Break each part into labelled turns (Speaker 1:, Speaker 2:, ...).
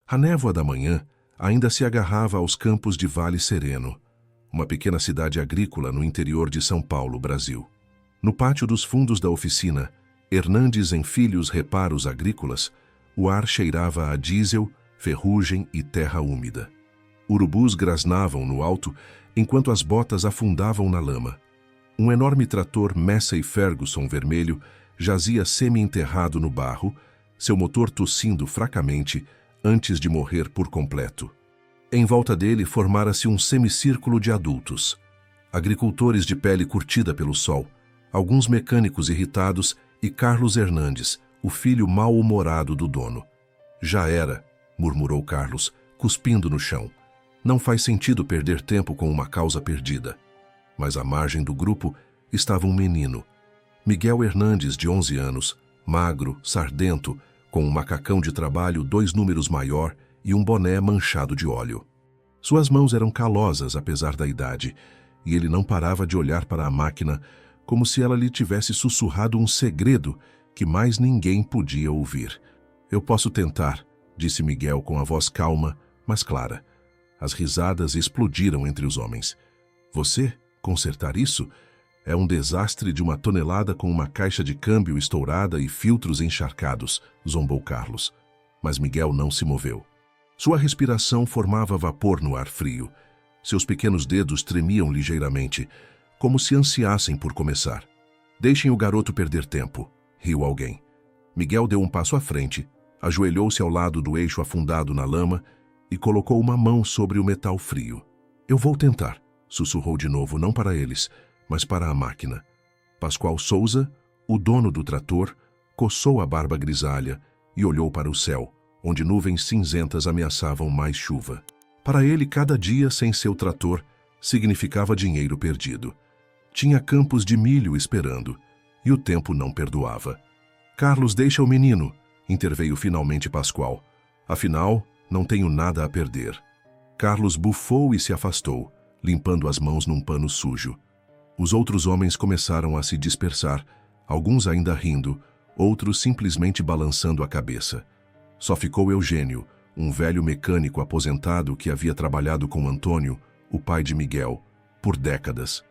Speaker 1: A névoa da manhã ainda se agarrava aos campos de Vale Sereno, uma pequena cidade agrícola no interior de São Paulo, Brasil. No pátio dos fundos da oficina, Hernandes em Filhos Reparos Agrícolas, o ar cheirava a diesel, ferrugem e terra úmida. Urubus grasnavam no alto, enquanto as botas afundavam na lama. Um enorme trator Massey Ferguson vermelho jazia semi-enterrado no barro, seu motor tossindo fracamente antes de morrer por completo. Em volta dele formara-se um semicírculo de adultos. Agricultores de pele curtida pelo sol, alguns mecânicos irritados e Carlos Hernandes, o filho mal-humorado do dono. Já era, murmurou Carlos, cuspindo no chão. Não faz sentido perder tempo com uma causa perdida. Mas à margem do grupo estava um menino. Miguel Hernandes, de 11 anos, magro, sardento, com um macacão de trabalho 2 números maior e um boné manchado de óleo. Suas mãos eram calosas apesar da idade, e ele não parava de olhar para a máquina como se ela lhe tivesse sussurrado um segredo que mais ninguém podia ouvir. Eu posso tentar, disse Miguel com a voz calma, mas clara. As risadas explodiram entre os homens. Você? Consertar isso? É um desastre de 1 tonelada com uma caixa de câmbio estourada e filtros encharcados, zombou Carlos. Mas Miguel não se moveu. Sua respiração formava vapor no ar frio. Seus pequenos dedos tremiam ligeiramente, como se ansiassem por começar. Deixem o garoto perder tempo, riu alguém. Miguel deu um passo à frente, ajoelhou-se ao lado do eixo afundado na lama e colocou uma mão sobre o metal frio. Eu vou tentar, sussurrou de novo, não para eles, mas para a máquina. Pascoal Souza, o dono do trator, coçou a barba grisalha e olhou para o céu, onde nuvens cinzentas ameaçavam mais chuva. Para ele, cada dia sem seu trator significava dinheiro perdido. Tinha campos de milho esperando, e o tempo não perdoava. Carlos, deixa o menino, interveio finalmente Pascoal. Afinal, não tenho nada a perder. Carlos bufou e se afastou, limpando as mãos num pano sujo. Os outros homens começaram a se dispersar, alguns ainda rindo, outros simplesmente balançando a cabeça. Só ficou Eugênio, um velho mecânico aposentado que havia trabalhado com Antônio, o pai de Miguel, por décadas.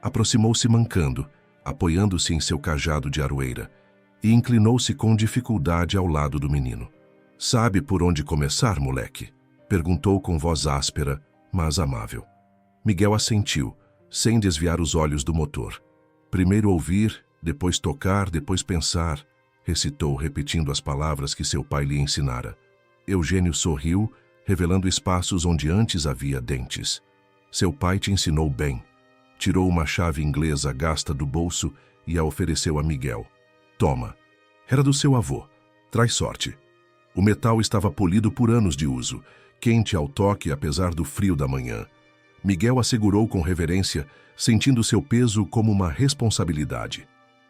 Speaker 1: Aproximou-se mancando, apoiando-se em seu cajado de aroeira, e inclinou-se com dificuldade ao lado do menino. Sabe por onde começar, moleque? Perguntou com voz áspera, mas amável. Miguel assentiu, sem desviar os olhos do motor. Primeiro ouvir, depois tocar, depois pensar, recitou, repetindo as palavras que seu pai lhe ensinara. Eugênio sorriu, revelando espaços onde antes havia dentes. Seu pai te ensinou bem. Tirou uma chave inglesa gasta do bolso e a ofereceu a Miguel. Toma. Era do seu avô. Traz sorte. O metal estava polido por anos de uso, quente ao toque apesar do frio da manhã. Miguel assegurou com reverência, sentindo seu peso como uma responsabilidade.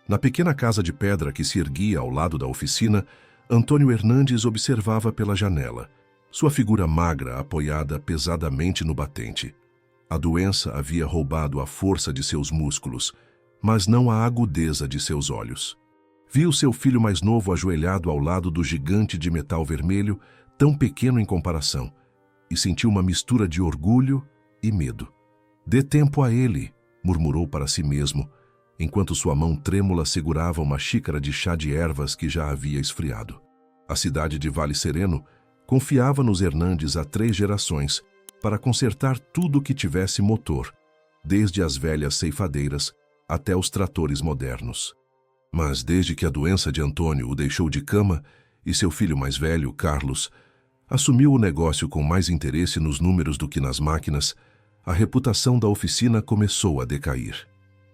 Speaker 1: Na pequena casa de pedra que se erguia ao lado da oficina, Antônio Hernandes observava pela janela, sua figura magra apoiada pesadamente no batente. A doença havia roubado a força de seus músculos, mas não a agudeza de seus olhos. Viu seu filho mais novo ajoelhado ao lado do gigante de metal vermelho, tão pequeno em comparação, e sentiu uma mistura de orgulho e medo. Dê tempo a ele, murmurou para si mesmo, enquanto sua mão trêmula segurava uma xícara de chá de ervas que já havia esfriado. A cidade de Vale Sereno confiava nos Hernandes há 3 gerações para consertar tudo que tivesse motor, desde as velhas ceifadeiras até os tratores modernos. Mas desde que a doença de Antônio o deixou de cama e seu filho mais velho, Carlos, assumiu o negócio com mais interesse nos números do que nas máquinas, a reputação da oficina começou a decair.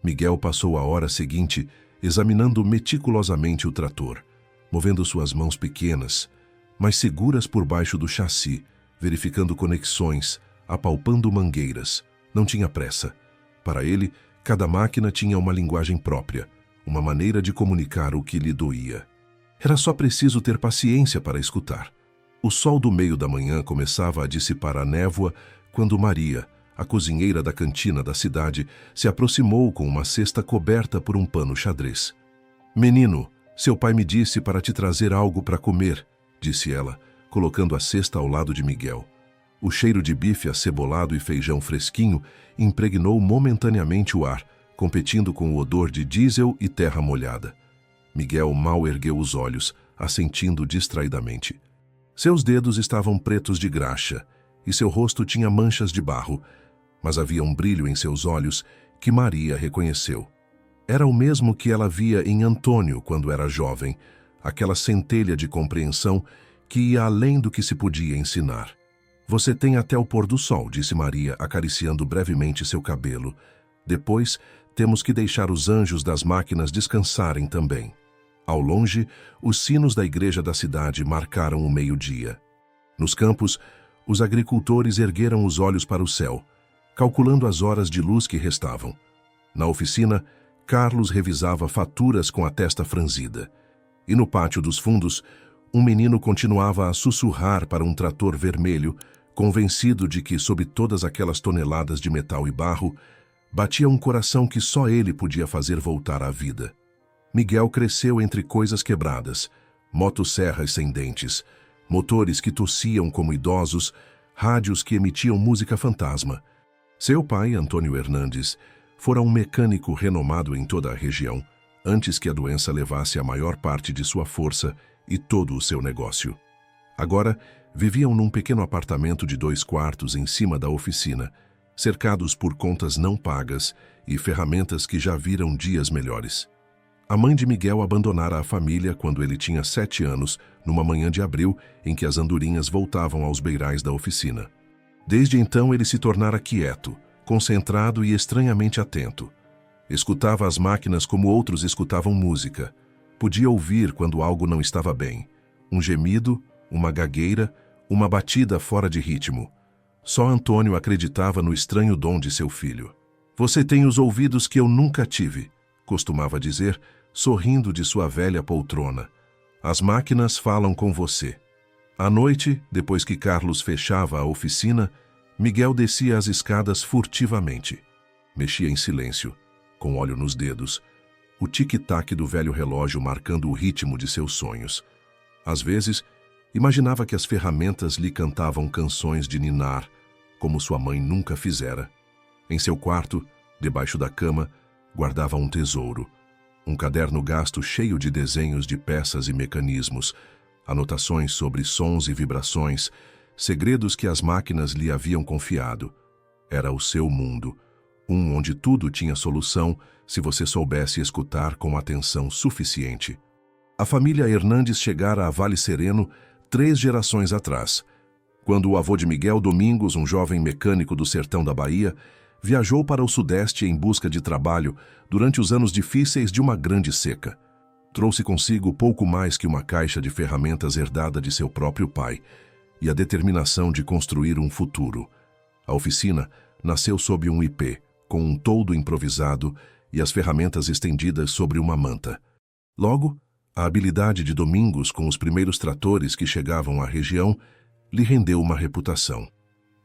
Speaker 1: Miguel passou a hora seguinte examinando meticulosamente o trator, movendo suas mãos pequenas, mas seguras por baixo do chassi, verificando conexões, apalpando mangueiras. Não tinha pressa. Para ele, cada máquina tinha uma linguagem própria, uma maneira de comunicar o que lhe doía. Era só preciso ter paciência para escutar. O sol do meio da manhã começava a dissipar a névoa quando Maria, a cozinheira da cantina da cidade, se aproximou com uma cesta coberta por um pano xadrez. "Menino, seu pai me disse para te trazer algo para comer", disse ela, colocando a cesta ao lado de Miguel. O cheiro de bife acebolado e feijão fresquinho impregnou momentaneamente o ar, competindo com o odor de diesel e terra molhada. Miguel mal ergueu os olhos, assentindo distraidamente. Seus dedos estavam pretos de graxa e seu rosto tinha manchas de barro, mas havia um brilho em seus olhos que Maria reconheceu. Era o mesmo que ela via em Antônio quando era jovem, aquela centelha de compreensão que ia além do que se podia ensinar. Você tem até o pôr do sol, disse Maria, acariciando brevemente seu cabelo. Depois, temos que deixar os anjos das máquinas descansarem também. Ao longe, os sinos da igreja da cidade marcaram o meio-dia. Nos campos, os agricultores ergueram os olhos para o céu, calculando as horas de luz que restavam. Na oficina, Carlos revisava faturas com a testa franzida. E no pátio dos fundos, um menino continuava a sussurrar para um trator vermelho, convencido de que, sob todas aquelas toneladas de metal e barro, batia um coração que só ele podia fazer voltar à vida. Miguel cresceu entre coisas quebradas, motosserras sem dentes, motores que tossiam como idosos, rádios que emitiam música fantasma. Seu pai, Antônio Hernandes, fora um mecânico renomado em toda a região, antes que a doença levasse a maior parte de sua força e todo o seu negócio. Agora, viviam num pequeno apartamento de 2 quartos em cima da oficina, cercados por contas não pagas e ferramentas que já viram dias melhores. A mãe de Miguel abandonara a família quando ele tinha 7 anos, numa manhã de abril em que as andorinhas voltavam aos beirais da oficina. Desde então ele se tornara quieto, concentrado e estranhamente atento. Escutava as máquinas como outros escutavam música. Podia ouvir quando algo não estava bem. Um gemido, uma gagueira, uma batida fora de ritmo. Só Antônio acreditava no estranho dom de seu filho. "Você tem os ouvidos que eu nunca tive", costumava dizer, sorrindo de sua velha poltrona. "As máquinas falam com você." À noite, depois que Carlos fechava a oficina, Miguel descia as escadas furtivamente. Mexia em silêncio, com óleo nos dedos, o tic-tac do velho relógio marcando o ritmo de seus sonhos. Às vezes, imaginava que as ferramentas lhe cantavam canções de ninar, como sua mãe nunca fizera. Em seu quarto, debaixo da cama, guardava um tesouro, um caderno gasto cheio de desenhos de peças e mecanismos, anotações sobre sons e vibrações, segredos que as máquinas lhe haviam confiado. Era o seu mundo, onde tudo tinha solução se você soubesse escutar com atenção suficiente. A família Hernandes chegara a Vale Sereno 3 gerações atrás, quando o avô de Miguel, Domingos, um jovem mecânico do sertão da Bahia, viajou para o Sudeste em busca de trabalho durante os anos difíceis de uma grande seca. Trouxe consigo pouco mais que uma caixa de ferramentas herdada de seu próprio pai e a determinação de construir um futuro. A oficina nasceu sob um ipê, com um toldo improvisado e as ferramentas estendidas sobre uma manta. Logo, a habilidade de Domingos com os primeiros tratores que chegavam à região lhe rendeu uma reputação.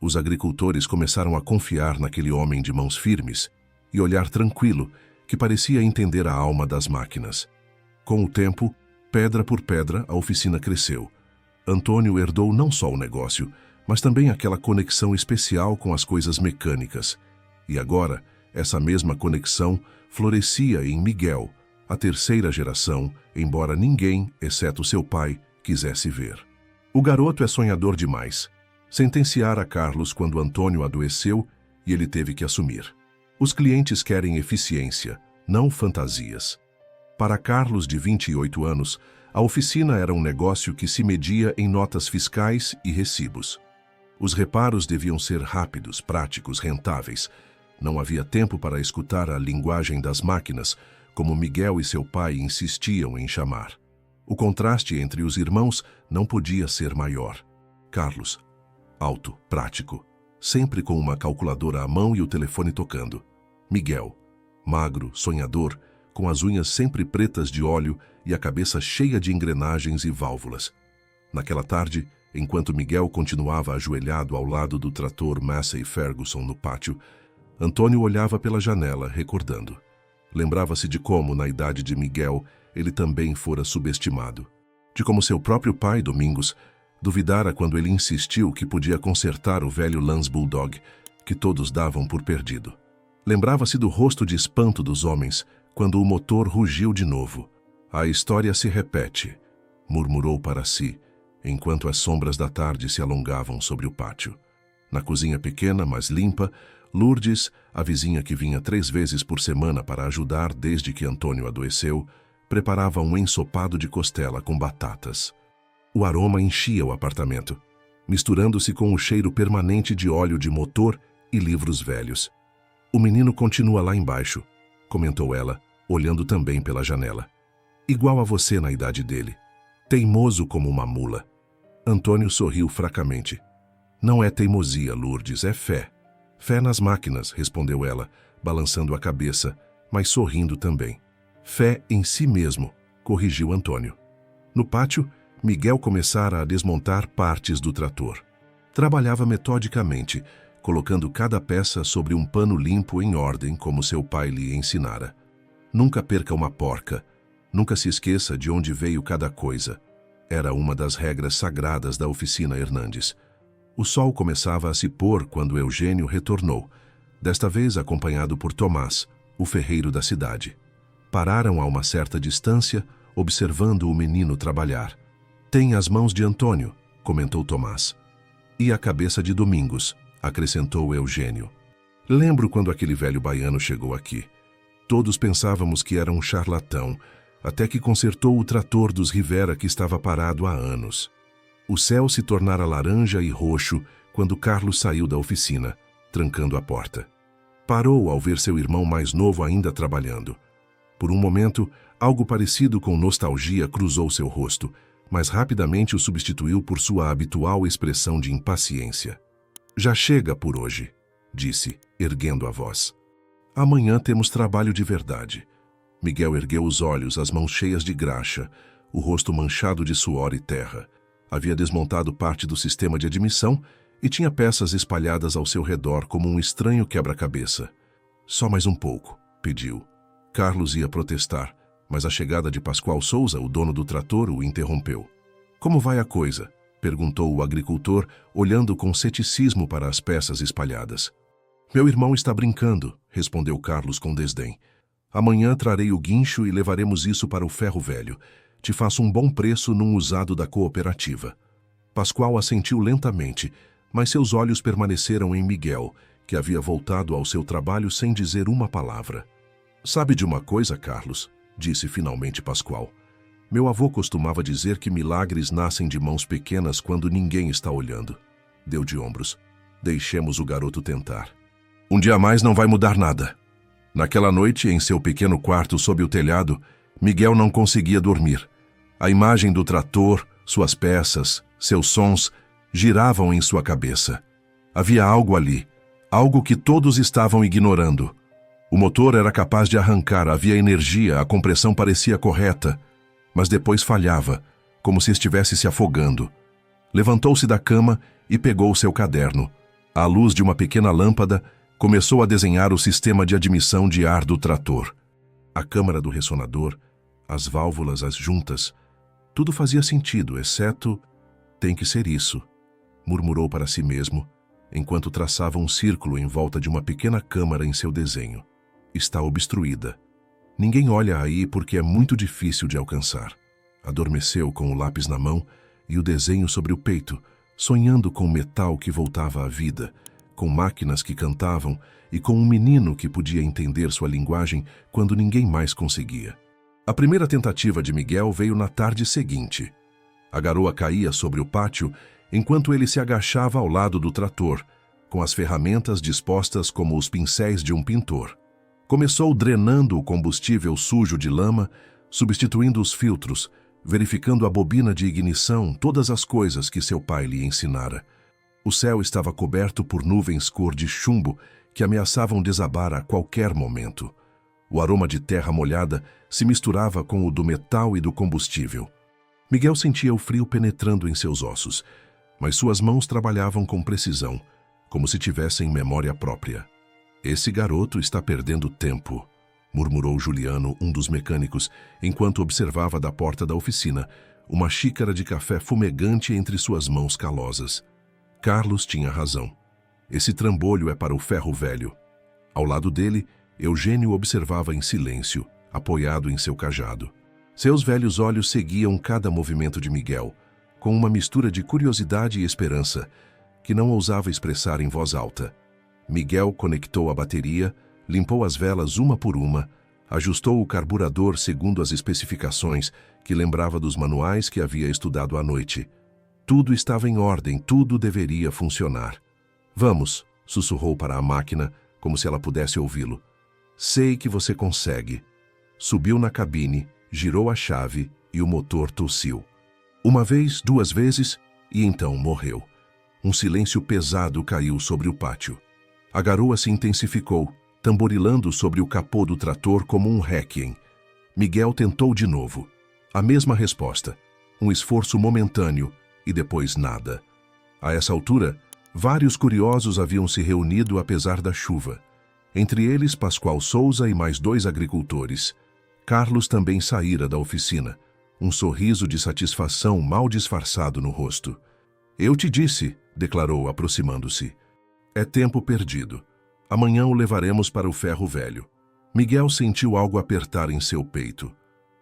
Speaker 1: Os agricultores começaram a confiar naquele homem de mãos firmes e olhar tranquilo que parecia entender a alma das máquinas. Com o tempo, pedra por pedra, a oficina cresceu. Antônio herdou não só o negócio, mas também aquela conexão especial com as coisas mecânicas. E agora, essa mesma conexão florescia em Miguel, a 3ª geração, embora ninguém, exceto seu pai, quisesse ver. O garoto é sonhador demais. Sentenciara Carlos quando Antônio adoeceu e ele teve que assumir. Os clientes querem eficiência, não fantasias. Para Carlos, de 28 anos, a oficina era um negócio que se media em notas fiscais e recibos. Os reparos deviam ser rápidos, práticos, rentáveis. Não havia tempo para escutar a linguagem das máquinas, como Miguel e seu pai insistiam em chamar. O contraste entre os irmãos não podia ser maior. Carlos, alto, prático, sempre com uma calculadora à mão e o telefone tocando. Miguel, magro, sonhador, com as unhas sempre pretas de óleo e a cabeça cheia de engrenagens e válvulas. Naquela tarde, enquanto Miguel continuava ajoelhado ao lado do trator Massey Ferguson no pátio, Antônio olhava pela janela, recordando. Lembrava-se de como, na idade de Miguel, ele também fora subestimado. De como seu próprio pai, Domingos, Duvidara quando ele insistiu que podia consertar o velho Lance Bulldog, que todos davam por perdido. Lembrava-se do rosto de espanto dos homens quando o motor rugiu de novo. A história se repete, murmurou para si, enquanto as sombras da tarde se alongavam sobre o pátio. Na cozinha pequena, mas limpa, Lourdes, a vizinha que vinha 3 vezes por semana para ajudar desde que Antônio adoeceu, preparava um ensopado de costela com batatas. O aroma enchia o apartamento, misturando-se com o cheiro permanente de óleo de motor e livros velhos. "O menino continua lá embaixo", comentou ela, olhando também pela janela. "Igual a você na idade dele. Teimoso como uma mula." Antônio sorriu fracamente. "Não é teimosia, Lourdes, é fé." "Fé nas máquinas", respondeu ela, balançando a cabeça, mas sorrindo também. "Fé em si mesmo", corrigiu Antônio. No pátio, Miguel começara a desmontar partes do trator. Trabalhava metodicamente, colocando cada peça sobre um pano limpo em ordem, como seu pai lhe ensinara. Nunca perca uma porca. Nunca se esqueça de onde veio cada coisa. Era uma das regras sagradas da oficina Hernandes. O sol começava a se pôr quando Eugênio retornou, desta vez acompanhado por Tomás, o ferreiro da cidade. Pararam a uma certa distância, observando o menino trabalhar. "Tem as mãos de Antônio", comentou Tomás. "E a cabeça de Domingos", acrescentou Eugênio. "Lembro quando aquele velho baiano chegou aqui. Todos pensávamos que era um charlatão, até que consertou o trator dos Rivera que estava parado há anos." O céu se tornara laranja e roxo quando Carlos saiu da oficina, trancando a porta. Parou ao ver seu irmão mais novo ainda trabalhando. Por um momento, algo parecido com nostalgia cruzou seu rosto, mas rapidamente o substituiu por sua habitual expressão de impaciência. "Já chega por hoje", disse, erguendo a voz. "Amanhã temos trabalho de verdade." Miguel ergueu os olhos, as mãos cheias de graxa, o rosto manchado de suor e terra. Havia desmontado parte do sistema de admissão e tinha peças espalhadas ao seu redor como um estranho quebra-cabeça. "Só mais um pouco", pediu. Carlos ia protestar, mas a chegada de Pascoal Souza, o dono do trator, o interrompeu. "Como vai a coisa?", perguntou o agricultor, olhando com ceticismo para as peças espalhadas. "Meu irmão está brincando", respondeu Carlos com desdém. "Amanhã trarei o guincho e levaremos isso para o ferro velho. Te faço um bom preço num usado da cooperativa." Pascoal assentiu lentamente, mas seus olhos permaneceram em Miguel, que havia voltado ao seu trabalho sem dizer uma palavra. "Sabe de uma coisa, Carlos?", disse finalmente Pascoal. "Meu avô costumava dizer que milagres nascem de mãos pequenas quando ninguém está olhando." Deu de ombros. "Deixemos o garoto tentar. Um dia a mais não vai mudar nada." Naquela noite, em seu pequeno quarto sob o telhado, Miguel não conseguia dormir. A imagem do trator, suas peças, seus sons, giravam em sua cabeça. Havia algo ali, algo que todos estavam ignorando. O motor era capaz de arrancar, havia energia, a compressão parecia correta, mas depois falhava, como se estivesse se afogando. Levantou-se da cama e pegou seu caderno. À luz de uma pequena lâmpada, começou a desenhar o sistema de admissão de ar do trator. A câmara do ressonador, as válvulas, as juntas, tudo fazia sentido, exceto... "Tem que ser isso", murmurou para si mesmo, enquanto traçava um círculo em volta de uma pequena câmara em seu desenho. "Está obstruída. Ninguém olha aí porque é muito difícil de alcançar." Adormeceu com o lápis na mão e o desenho sobre o peito, sonhando com metal que voltava à vida, com máquinas que cantavam e com um menino que podia entender sua linguagem quando ninguém mais conseguia. A primeira tentativa de Miguel veio na tarde seguinte. A garoa caía sobre o pátio enquanto ele se agachava ao lado do trator, com as ferramentas dispostas como os pincéis de um pintor. Começou drenando o combustível sujo de lama, substituindo os filtros, verificando a bobina de ignição, todas as coisas que seu pai lhe ensinara. O céu estava coberto por nuvens cor de chumbo que ameaçavam desabar a qualquer momento. O aroma de terra molhada se misturava com o do metal e do combustível. Miguel sentia o frio penetrando em seus ossos, mas suas mãos trabalhavam com precisão, como se tivessem memória própria. "Esse garoto está perdendo tempo", murmurou Juliano, um dos mecânicos, enquanto observava da porta da oficina, uma xícara de café fumegante entre suas mãos calosas. Carlos tinha razão. Esse trambolho é para o ferro velho. Ao lado dele, Eugênio observava em silêncio, apoiado em seu cajado. Seus velhos olhos seguiam cada movimento de Miguel, com uma mistura de curiosidade e esperança, que não ousava expressar em voz alta. Miguel conectou a bateria, limpou as velas uma por uma, ajustou o carburador segundo as especificações que lembrava dos manuais que havia estudado à noite. Tudo estava em ordem, tudo deveria funcionar. Vamos, sussurrou para a máquina, como se ela pudesse ouvi-lo. Sei que você consegue. Subiu na cabine, girou a chave e o motor tossiu. Uma vez, duas vezes, e então morreu. Um silêncio pesado caiu sobre o pátio. A garoa se intensificou, tamborilando sobre o capô do trator como um réquiem. Miguel tentou de novo. A mesma resposta. Um esforço momentâneo e depois nada. A essa altura, vários curiosos haviam se reunido apesar da chuva. Entre eles, Pascoal Souza e mais 2 agricultores. Carlos também saíra da oficina, um sorriso de satisfação mal disfarçado no rosto. Eu te disse, declarou aproximando-se. É tempo perdido. Amanhã o levaremos para o ferro velho. Miguel sentiu algo apertar em seu peito.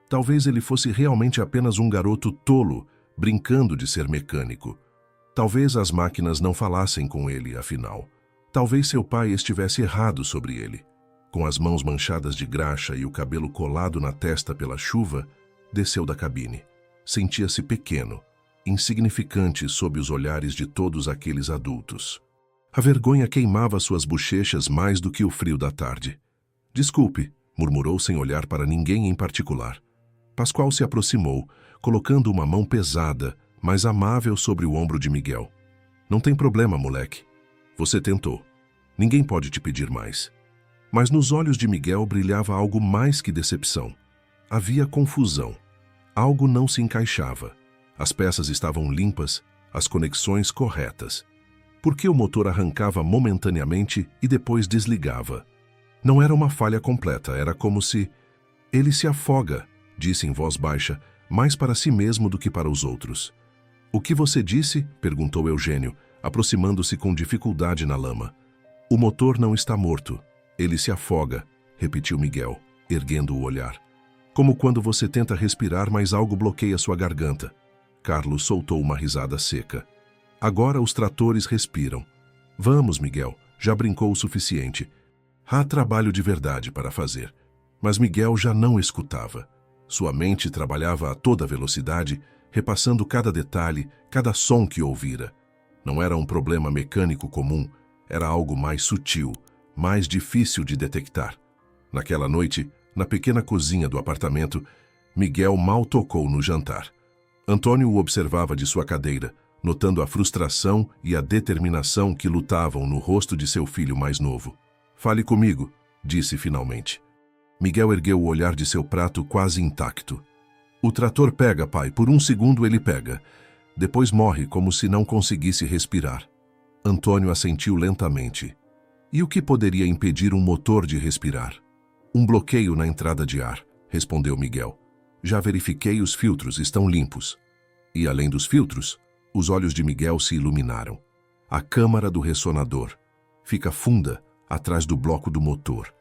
Speaker 1: Talvez ele fosse realmente apenas um garoto tolo, brincando de ser mecânico. Talvez as máquinas não falassem com ele, afinal. Talvez seu pai estivesse errado sobre ele. Com as mãos manchadas de graxa e o cabelo colado na testa pela chuva, desceu da cabine. Sentia-se pequeno, insignificante sob os olhares de todos aqueles adultos. A vergonha queimava suas bochechas mais do que o frio da tarde. Desculpe, murmurou sem olhar para ninguém em particular. Pascoal se aproximou, colocando uma mão pesada, mas amável sobre o ombro de Miguel. Não tem problema, moleque. Você tentou. Ninguém pode te pedir mais. Mas nos olhos de Miguel brilhava algo mais que decepção. Havia confusão. Algo não se encaixava. As peças estavam limpas, as conexões corretas. Por que o motor arrancava momentaneamente e depois desligava? Não era uma falha completa, era como se... Ele se afoga, disse em voz baixa, mais para si mesmo do que para os outros. O que você disse? Perguntou Eugênio, aproximando-se com dificuldade na lama. O motor não está morto. Ele se afoga, repetiu Miguel, erguendo o olhar. Como quando você tenta respirar, mas algo bloqueia sua garganta. Carlos soltou uma risada seca. Agora os tratores respiram. Vamos, Miguel, já brincou o suficiente. Há trabalho de verdade para fazer. Mas Miguel já não escutava. Sua mente trabalhava a toda velocidade, repassando cada detalhe, cada som que ouvira. Não era um problema mecânico comum, era algo mais sutil, mais difícil de detectar. Naquela noite, na pequena cozinha do apartamento, Miguel mal tocou no jantar. Antônio o observava de sua cadeira, notando a frustração e a determinação que lutavam no rosto de seu filho mais novo. Fale comigo, disse finalmente. Miguel ergueu o olhar de seu prato quase intacto. O trator pega, pai, por um segundo ele pega. Depois morre como se não conseguisse respirar. Antônio assentiu lentamente. E o que poderia impedir um motor de respirar? Um bloqueio na entrada de ar, respondeu Miguel. Já verifiquei, os filtros estão limpos. E além dos filtros, os olhos de Miguel se iluminaram. A câmara do ressonador fica funda atrás do bloco do motor.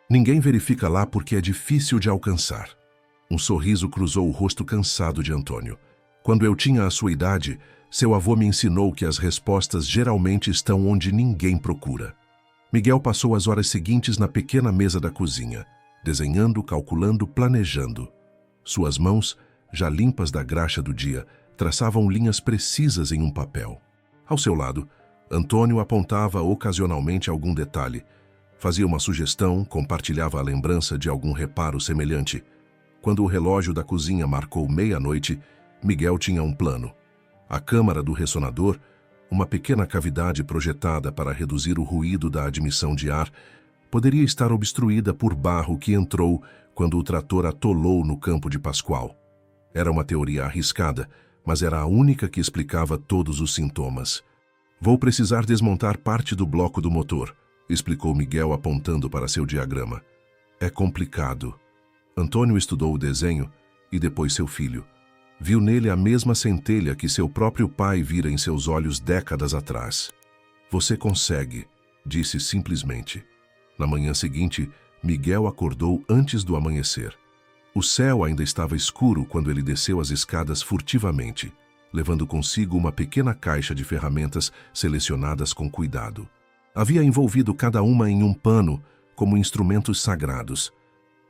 Speaker 1: Ninguém verifica lá porque é difícil de alcançar. Um sorriso cruzou o rosto cansado de Antônio. Quando eu tinha a sua idade, seu avô me ensinou que as respostas geralmente estão onde ninguém procura. Miguel passou as horas seguintes na pequena mesa da cozinha, desenhando, calculando, planejando. Suas mãos, já limpas da graxa do dia, traçavam linhas precisas em um papel. Ao seu lado, Antônio apontava ocasionalmente algum detalhe, fazia uma sugestão, compartilhava a lembrança de algum reparo semelhante. Quando o relógio da cozinha marcou meia-noite, Miguel tinha um plano. A câmara do ressonador, uma pequena cavidade projetada para reduzir o ruído da admissão de ar, poderia estar obstruída por barro que entrou quando o trator atolou no campo de Pascoal. Era uma teoria arriscada, mas era a única que explicava todos os sintomas. Vou precisar desmontar parte do bloco do motor, explicou Miguel apontando para seu diagrama. É complicado. Antônio estudou o desenho e depois seu filho. Viu nele a mesma centelha que seu próprio pai vira em seus olhos décadas atrás. Você consegue, disse simplesmente. Na manhã seguinte, Miguel acordou antes do amanhecer. O céu ainda estava escuro quando ele desceu as escadas furtivamente, levando consigo uma pequena caixa de ferramentas selecionadas com cuidado. Havia envolvido cada uma em um pano, como instrumentos sagrados.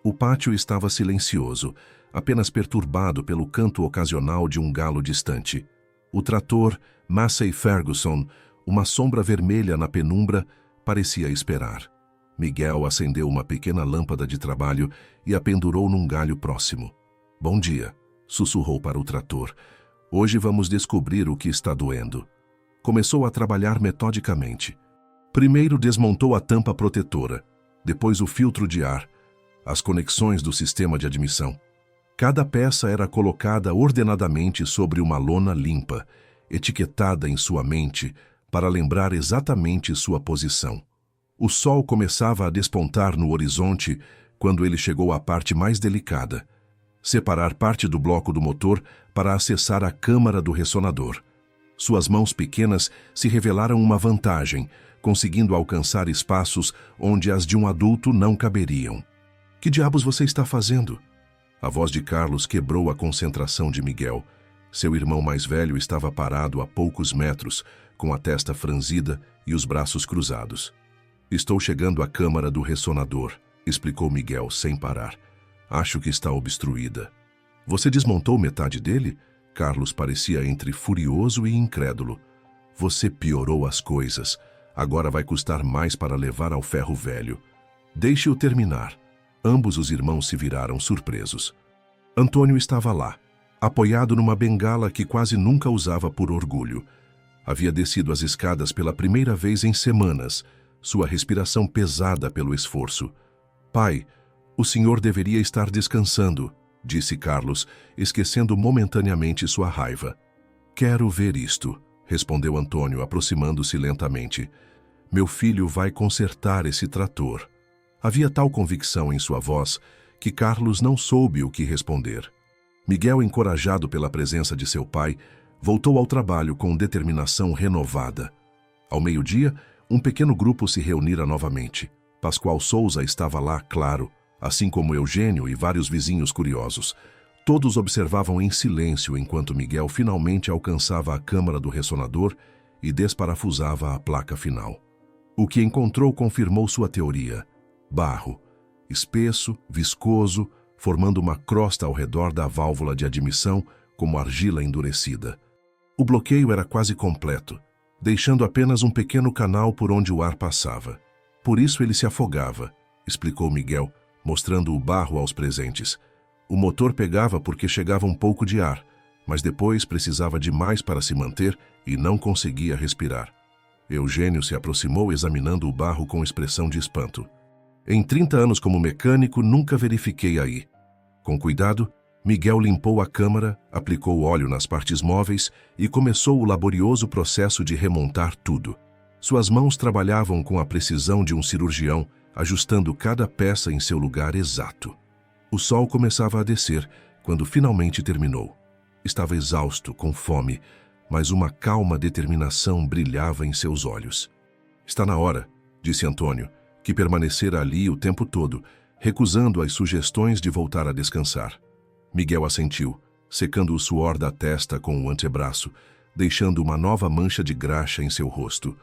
Speaker 1: O pátio estava silencioso, apenas perturbado pelo canto ocasional de um galo distante. O trator Massey Ferguson, uma sombra vermelha na penumbra, parecia esperar. Miguel acendeu uma pequena lâmpada de trabalho e a pendurou num galho próximo. Bom dia, sussurrou para o trator. Hoje vamos descobrir o que está doendo. Começou a trabalhar metodicamente. Primeiro desmontou a tampa protetora, depois o filtro de ar, as conexões do sistema de admissão. Cada peça era colocada ordenadamente sobre uma lona limpa, etiquetada em sua mente para lembrar exatamente sua posição. O sol começava a despontar no horizonte quando ele chegou à parte mais delicada, separar parte do bloco do motor para acessar a câmara do ressonador. Suas mãos pequenas se revelaram uma vantagem, conseguindo alcançar espaços onde as de um adulto não caberiam. Que diabos você está fazendo? A voz de Carlos quebrou a concentração de Miguel. Seu irmão mais velho estava parado a poucos metros, com a testa franzida e os braços cruzados. Estou chegando à câmara do ressonador, explicou Miguel sem parar. Acho que está obstruída. Você desmontou metade dele? Carlos parecia entre furioso e incrédulo. Você piorou as coisas. Agora vai custar mais para levar ao ferro velho. Deixe-o terminar. Ambos os irmãos se viraram surpresos. Antônio estava lá, apoiado numa bengala que quase nunca usava por orgulho. Havia descido as escadas pela primeira vez em semanas, sua respiração pesada pelo esforço. Pai, o senhor deveria estar descansando, disse Carlos, esquecendo momentaneamente sua raiva. Quero ver isto, respondeu Antônio, aproximando-se lentamente. Meu filho vai consertar esse trator. Havia tal convicção em sua voz que Carlos não soube o que responder. Miguel, encorajado pela presença de seu pai, voltou ao trabalho com determinação renovada. Ao meio-dia, um pequeno grupo se reunira novamente. Pascoal Souza estava lá, claro, assim como Eugênio e vários vizinhos curiosos. Todos observavam em silêncio enquanto Miguel finalmente alcançava a câmara do ressonador e desparafusava a placa final. O que encontrou confirmou sua teoria. Barro, espesso, viscoso, formando uma crosta ao redor da válvula de admissão como argila endurecida. O bloqueio era quase completo, deixando apenas um pequeno canal por onde o ar passava. Por isso ele se afogava, explicou Miguel, mostrando o barro aos presentes. O motor pegava porque chegava um pouco de ar, mas depois precisava de mais para se manter e não conseguia respirar. Eugênio se aproximou examinando o barro com expressão de espanto. Em 30 anos como mecânico, nunca verifiquei aí. Com cuidado, Miguel limpou a câmara, aplicou óleo nas partes móveis e começou o laborioso processo de remontar tudo. Suas mãos trabalhavam com a precisão de um cirurgião, ajustando cada peça em seu lugar exato. O sol começava a descer quando finalmente terminou. Estava exausto, com fome, mas uma calma determinação brilhava em seus olhos. Está na hora, disse Antônio, que permanecera ali o tempo todo, recusando as sugestões de voltar a descansar. Miguel assentiu, secando o suor da testa com o antebraço, deixando uma nova mancha de graxa em seu rosto.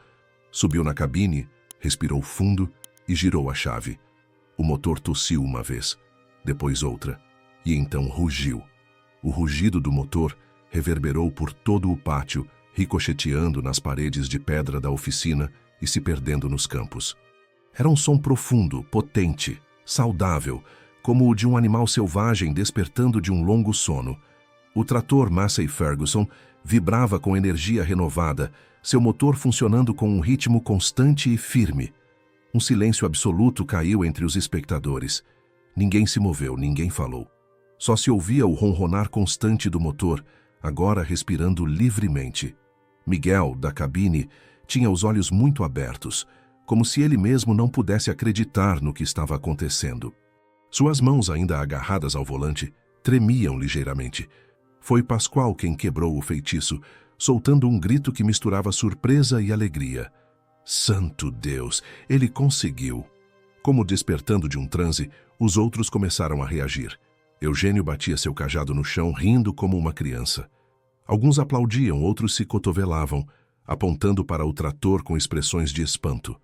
Speaker 1: Subiu na cabine, respirou fundo e girou a chave. O motor tossiu uma vez, depois outra, e então rugiu. O rugido do motor reverberou por todo o pátio, ricocheteando nas paredes de pedra da oficina e se perdendo nos campos. Era um som profundo, potente, saudável, como o de um animal selvagem despertando de um longo sono. O trator Massey Ferguson vibrava com energia renovada, seu motor funcionando com um ritmo constante e firme. Um silêncio absoluto caiu entre os espectadores. Ninguém se moveu, ninguém falou. Só se ouvia o ronronar constante do motor, agora respirando livremente. Miguel, da cabine, tinha os olhos muito abertos, como se ele mesmo não pudesse acreditar no que estava acontecendo. Suas mãos, ainda agarradas ao volante, tremiam ligeiramente. Foi Pascoal quem quebrou o feitiço, soltando um grito que misturava surpresa e alegria. Santo Deus, ele conseguiu! Como despertando de um transe, os outros começaram a reagir. Eugênio batia seu cajado no chão, rindo como uma criança. Alguns aplaudiam, outros se cotovelavam, apontando para o trator com expressões de espanto.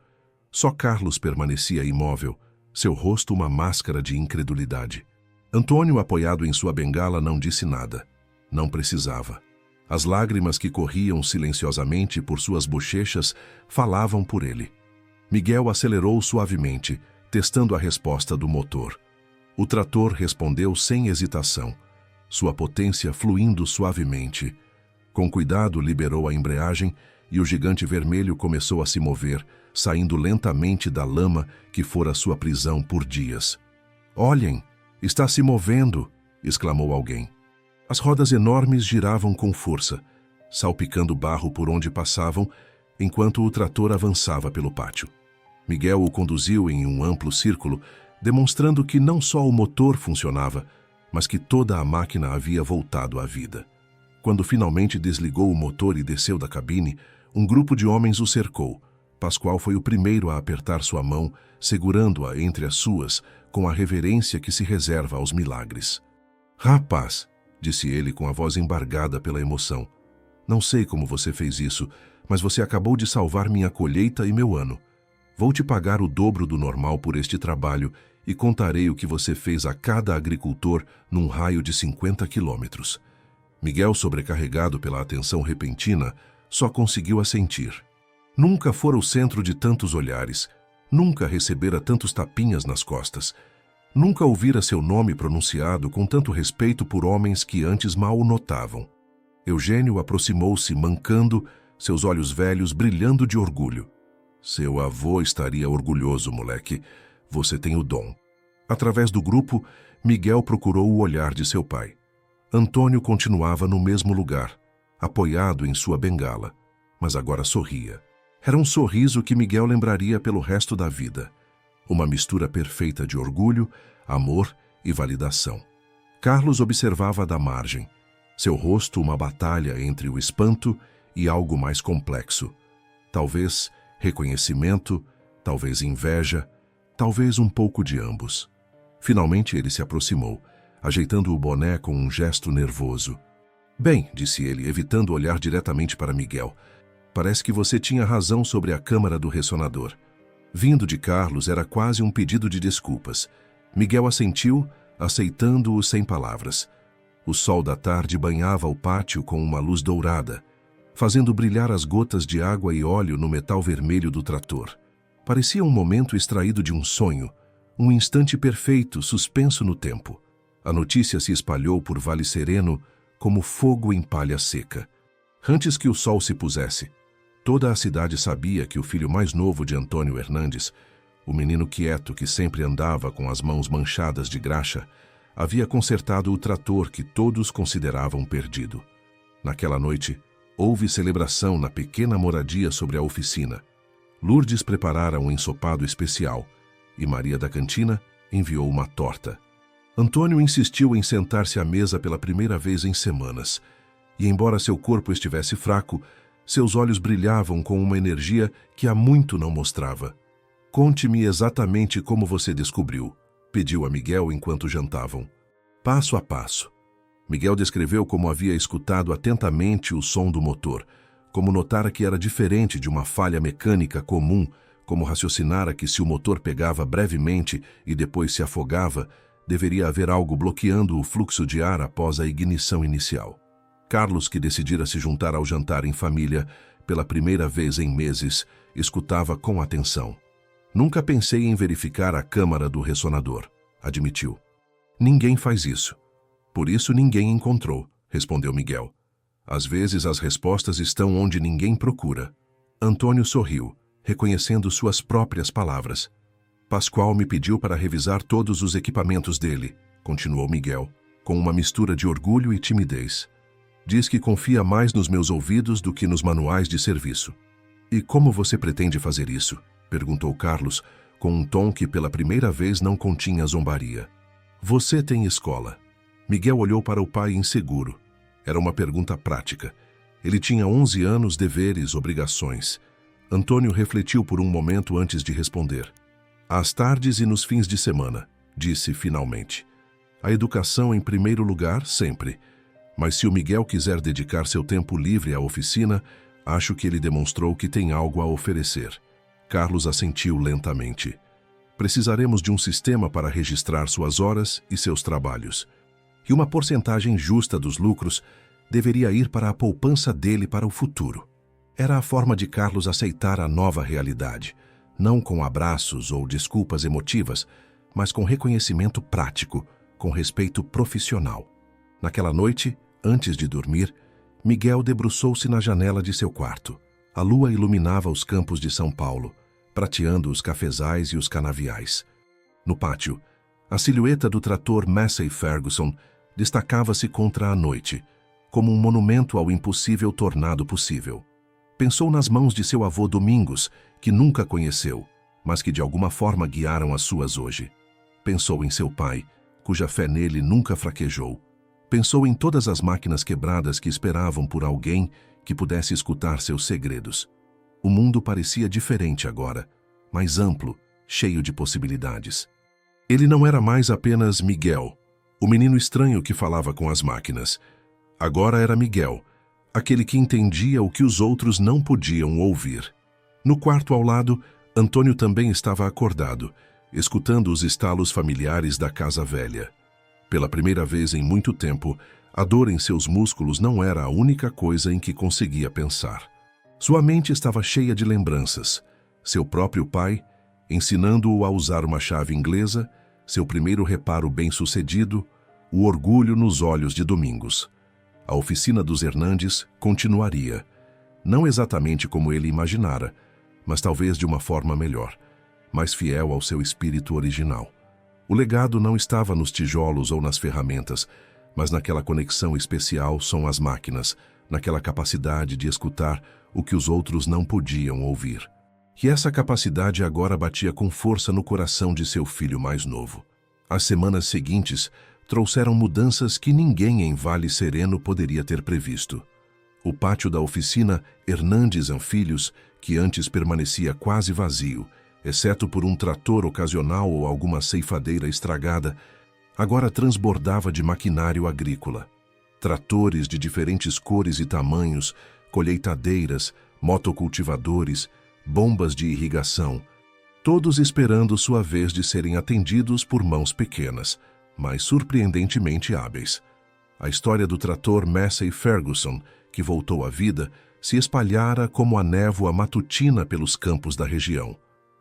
Speaker 1: Só Carlos permanecia imóvel, seu rosto uma máscara de incredulidade. Antônio, apoiado em sua bengala, não disse nada. Não precisava. As lágrimas que corriam silenciosamente por suas bochechas falavam por ele. Miguel acelerou suavemente, testando a resposta do motor. O trator respondeu sem hesitação, sua potência fluindo suavemente. Com cuidado, liberou a embreagem e o gigante vermelho começou a se mover, saindo lentamente da lama que fora sua prisão por dias. "Olhem, está se movendo!" exclamou alguém. As rodas enormes giravam com força, salpicando barro por onde passavam, enquanto o trator avançava pelo pátio. Miguel o conduziu em um amplo círculo, demonstrando que não só o motor funcionava, mas que toda a máquina havia voltado à vida. Quando finalmente desligou o motor e desceu da cabine, um grupo de homens o cercou. Pascoal foi o primeiro a apertar sua mão, segurando-a entre as suas, com a reverência que se reserva aos milagres. "Rapaz", disse ele com a voz embargada pela emoção, "não sei como você fez isso, mas você acabou de salvar minha colheita e meu ano. Vou te pagar o dobro do normal por este trabalho e contarei o que você fez a cada agricultor num raio de 50 quilômetros." Miguel, sobrecarregado pela atenção repentina, só conseguiu assentir. Nunca fora o centro de tantos olhares, nunca recebera tantos tapinhas nas costas, nunca ouvira seu nome pronunciado com tanto respeito por homens que antes mal o notavam. Eugênio aproximou-se mancando, seus olhos velhos brilhando de orgulho. "Seu avô estaria orgulhoso, moleque. Você tem o dom." Através do grupo, Miguel procurou o olhar de seu pai. Antônio continuava no mesmo lugar, apoiado em sua bengala, mas agora sorria. Era um sorriso que Miguel lembraria pelo resto da vida. Uma mistura perfeita de orgulho, amor e validação. Carlos observava da margem. Seu rosto uma batalha entre o espanto e algo mais complexo. Talvez reconhecimento, talvez inveja, talvez um pouco de ambos. Finalmente ele se aproximou, ajeitando o boné com um gesto nervoso. "Bem", disse ele, evitando olhar diretamente para Miguel, "parece que você tinha razão sobre a câmara do ressonador." Vindo de Carlos, era quase um pedido de desculpas. Miguel assentiu, aceitando-o sem palavras. O sol da tarde banhava o pátio com uma luz dourada, fazendo brilhar as gotas de água e óleo no metal vermelho do trator. Parecia um momento extraído de um sonho, um instante perfeito suspenso no tempo. A notícia se espalhou por Vale Sereno como fogo em palha seca. Antes que o sol se pusesse, toda a cidade sabia que o filho mais novo de Antônio Hernandes, o menino quieto que sempre andava com as mãos manchadas de graxa, havia consertado o trator que todos consideravam perdido. Naquela noite, houve celebração na pequena moradia sobre a oficina. Lourdes preparara um ensopado especial e Maria da Cantina enviou uma torta. Antônio insistiu em sentar-se à mesa pela primeira vez em semanas, e embora seu corpo estivesse fraco, seus olhos brilhavam com uma energia que há muito não mostrava. "Conte-me exatamente como você descobriu", pediu a Miguel enquanto jantavam. Passo a passo. Miguel descreveu como havia escutado atentamente o som do motor, como notara que era diferente de uma falha mecânica comum, como raciocinara que se o motor pegava brevemente e depois se afogava, deveria haver algo bloqueando o fluxo de ar após a ignição inicial. Carlos, que decidira se juntar ao jantar em família pela primeira vez em meses, escutava com atenção. "Nunca pensei em verificar a câmara do ressonador", admitiu. "Ninguém faz isso. Por isso ninguém encontrou", respondeu Miguel. "Às vezes as respostas estão onde ninguém procura." Antônio sorriu, reconhecendo suas próprias palavras. "Pascoal me pediu para revisar todos os equipamentos dele", continuou Miguel, com uma mistura de orgulho e timidez. "Diz que confia mais nos meus ouvidos do que nos manuais de serviço." "E como você pretende fazer isso?", perguntou Carlos, com um tom que pela primeira vez não continha zombaria. "Você tem escola." Miguel olhou para o pai inseguro. Era uma pergunta prática. Ele tinha 11 anos, deveres, obrigações. Antônio refletiu por um momento antes de responder. Às tardes e nos fins de semana, disse finalmente. A educação em primeiro lugar, sempre. Mas se o Miguel quiser dedicar seu tempo livre à oficina, acho que ele demonstrou que tem algo a oferecer. Carlos assentiu lentamente. Precisaremos de um sistema para registrar suas horas e seus trabalhos. E uma porcentagem justa dos lucros deveria ir para a poupança dele para o futuro. Era a forma de Carlos aceitar a nova realidade, não com abraços ou desculpas emotivas, mas com reconhecimento prático, com respeito profissional. Naquela noite, antes de dormir, Miguel debruçou-se na janela de seu quarto. A lua iluminava os campos de São Paulo, prateando os cafezais e os canaviais. No pátio, a silhueta do trator Massey Ferguson destacava-se contra a noite, como um monumento ao impossível tornado possível. Pensou nas mãos de seu avô Domingos, que nunca conheceu, mas que de alguma forma guiaram as suas hoje. Pensou em seu pai, cuja fé nele nunca fraquejou. Pensou em todas as máquinas quebradas que esperavam por alguém que pudesse escutar seus segredos. O mundo parecia diferente agora, mais amplo, cheio de possibilidades. Ele não era mais apenas Miguel, o menino estranho que falava com as máquinas. Agora era Miguel, aquele que entendia o que os outros não podiam ouvir. No quarto ao lado, Antônio também estava acordado, escutando os estalos familiares da casa velha. Pela primeira vez em muito tempo, a dor em seus músculos não era a única coisa em que conseguia pensar. Sua mente estava cheia de lembranças. Seu próprio pai, ensinando-o a usar uma chave inglesa, seu primeiro reparo bem-sucedido, o orgulho nos olhos de Domingos. A oficina dos Hernandes continuaria, não exatamente como ele imaginara, mas talvez de uma forma melhor, mais fiel ao seu espírito original. O legado não estava nos tijolos ou nas ferramentas, mas naquela conexão especial com as máquinas, naquela capacidade de escutar o que os outros não podiam ouvir. E essa capacidade agora batia com força no coração de seu filho mais novo. As semanas seguintes trouxeram mudanças que ninguém em Vale Sereno poderia ter previsto. O pátio da oficina Hernandes & Filhos, que antes permanecia quase vazio, exceto por um trator ocasional ou alguma ceifadeira estragada, agora transbordava de maquinário agrícola. Tratores de diferentes cores e tamanhos, colheitadeiras, motocultivadores, bombas de irrigação, todos esperando sua vez de serem atendidos por mãos pequenas, mas surpreendentemente hábeis. A história do trator Massey Ferguson, que voltou à vida, se espalhara como a névoa matutina pelos campos da região.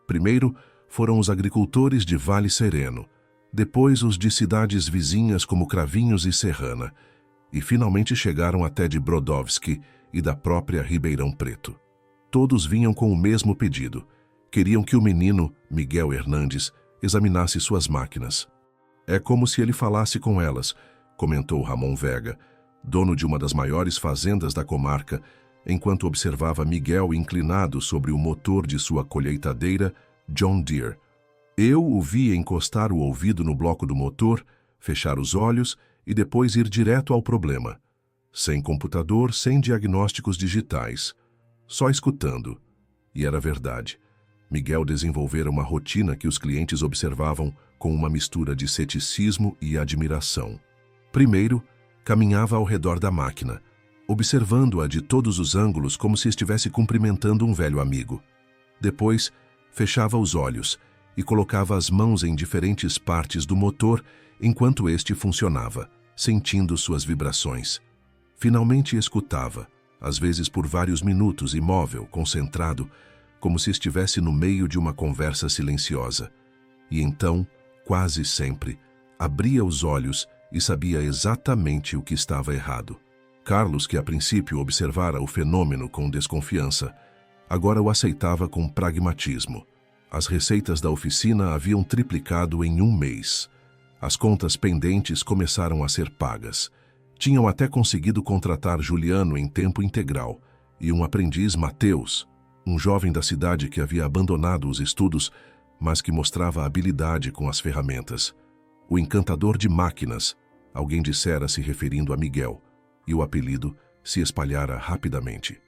Speaker 1: Primeiro foram os agricultores de Vale Sereno, depois os de cidades vizinhas como Cravinhos e Serrana, e finalmente chegaram até de Brodowski e da própria Ribeirão Preto. Todos vinham com o mesmo pedido. Queriam que o menino, Miguel Hernandes, examinasse suas máquinas. É como se ele falasse com elas, comentou Ramon Vega, dono de uma das maiores fazendas da comarca, enquanto observava Miguel inclinado sobre o motor de sua colheitadeira John Deere. Eu o vi encostar o ouvido no bloco do motor, fechar os olhos e depois ir direto ao problema. Sem computador, sem diagnósticos digitais. Só escutando. E era verdade. Miguel desenvolvera uma rotina que os clientes observavam com uma mistura de ceticismo e admiração. Primeiro, caminhava ao redor da máquina, observando-a de todos os ângulos como se estivesse cumprimentando um velho amigo. Depois, fechava os olhos e colocava as mãos em diferentes partes do motor enquanto este funcionava, sentindo suas vibrações. Finalmente escutava, às vezes por vários minutos, imóvel, concentrado, como se estivesse no meio de uma conversa silenciosa. E então, quase sempre, abria os olhos e sabia exatamente o que estava errado. Carlos, que a princípio observara o fenômeno com desconfiança, agora o aceitava com pragmatismo. As receitas da oficina haviam triplicado em um mês. As contas pendentes começaram a ser pagas. Tinham até conseguido contratar Juliano em tempo integral e um aprendiz, Mateus, um jovem da cidade que havia abandonado os estudos, mas que mostrava habilidade com as ferramentas. O encantador de máquinas, alguém dissera se referindo a Miguel, e o apelido se espalhara rapidamente.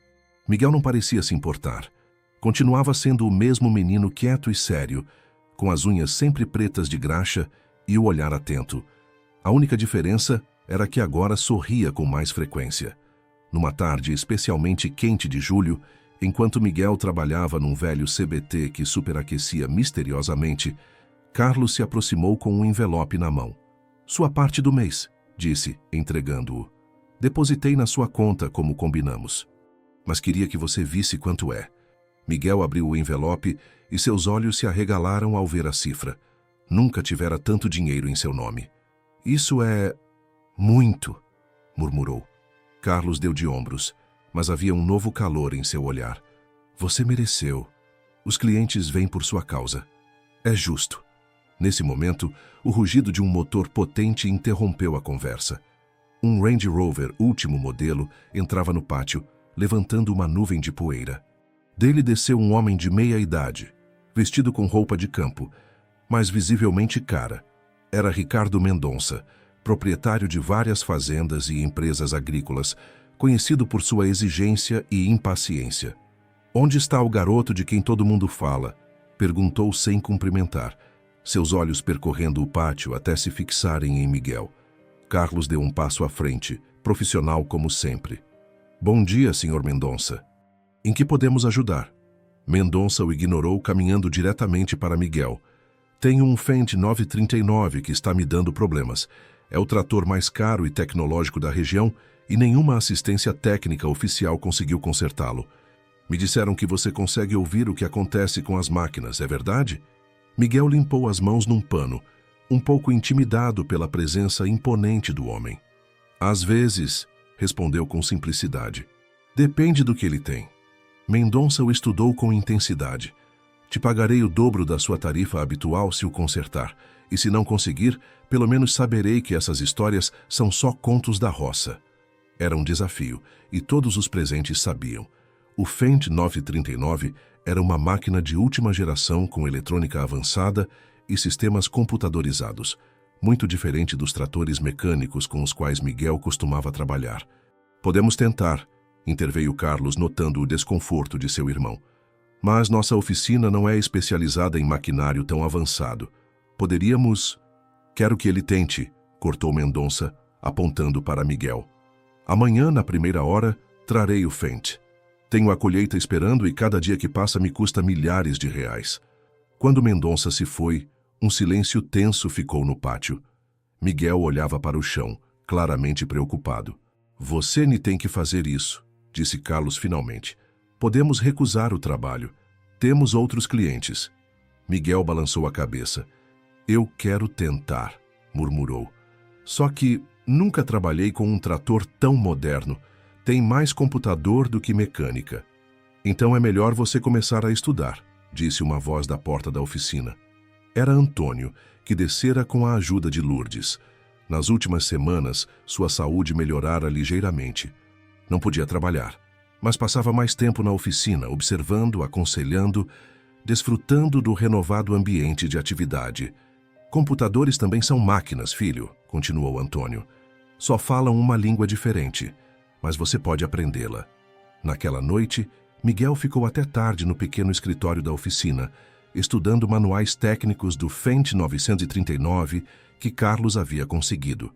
Speaker 1: Miguel não parecia se importar. Continuava sendo o mesmo menino quieto e sério, com as unhas sempre pretas de graxa e o olhar atento. A única diferença era que agora sorria com mais frequência. Numa tarde especialmente quente de julho, enquanto Miguel trabalhava num velho CBT que superaquecia misteriosamente, Carlos se aproximou com um envelope na mão. "Sua parte do mês", disse, entregando-o. "Depositei na sua conta, como combinamos. Mas queria que você visse quanto é." Miguel abriu o envelope e seus olhos se arregalaram ao ver a cifra. Nunca tivera tanto dinheiro em seu nome. "Isso é... muito", murmurou. Carlos deu de ombros, mas havia um novo calor em seu olhar. "Você mereceu. Os clientes vêm por sua causa. É justo." Nesse momento, o rugido de um motor potente interrompeu a conversa. Um Range Rover último modelo entrava no pátio, levantando uma nuvem de poeira. Dele desceu um homem de meia idade, vestido com roupa de campo, mas visivelmente cara. Era Ricardo Mendonça, proprietário de várias fazendas e empresas agrícolas, conhecido por sua exigência e impaciência. "Onde está o garoto de quem todo mundo fala?" perguntou sem cumprimentar, seus olhos percorrendo o pátio até se fixarem em Miguel. Carlos deu um passo à frente, profissional como sempre. "Bom dia, Sr. Mendonça. Em que podemos ajudar?" Mendonça o ignorou, caminhando diretamente para Miguel. "Tenho um Fendt 939 que está me dando problemas. É o trator mais caro e tecnológico da região e nenhuma assistência técnica oficial conseguiu consertá-lo. Me disseram que você consegue ouvir o que acontece com as máquinas, é verdade?" Miguel limpou as mãos num pano, um pouco intimidado pela presença imponente do homem. "Às vezes", respondeu com simplicidade. "Depende do que ele tem." Mendonça o estudou com intensidade. "Te pagarei o dobro da sua tarifa habitual se o consertar, e se não conseguir, pelo menos saberei que essas histórias são só contos da roça." Era um desafio, e todos os presentes sabiam. O Fendt 939 era uma máquina de última geração com eletrônica avançada e sistemas computadorizados, muito diferente dos tratores mecânicos com os quais Miguel costumava trabalhar. "Podemos tentar", interveio Carlos, notando o desconforto de seu irmão. "Mas nossa oficina não é especializada em maquinário tão avançado. Poderíamos..." "Quero que ele tente", cortou Mendonça, apontando para Miguel. "Amanhã, na primeira hora, trarei o Fendt. Tenho a colheita esperando e cada dia que passa me custa milhares de reais." Quando Mendonça se foi, um silêncio tenso ficou no pátio. Miguel olhava para o chão, claramente preocupado. "Você me tem que fazer isso", disse Carlos finalmente. "Podemos recusar o trabalho. Temos outros clientes." Miguel balançou a cabeça. "Eu quero tentar", murmurou. "Só que nunca trabalhei com um trator tão moderno. Tem mais computador do que mecânica." "Então é melhor você começar a estudar", disse uma voz da porta da oficina. Era Antônio, que descera com a ajuda de Lourdes. Nas últimas semanas, sua saúde melhorara ligeiramente. Não podia trabalhar, mas passava mais tempo na oficina, observando, aconselhando, desfrutando do renovado ambiente de atividade. "Computadores também são máquinas, filho", continuou Antônio. "Só falam uma língua diferente, mas você pode aprendê-la." Naquela noite, Miguel ficou até tarde no pequeno escritório da oficina, estudando manuais técnicos do Fendt 939 que Carlos havia conseguido.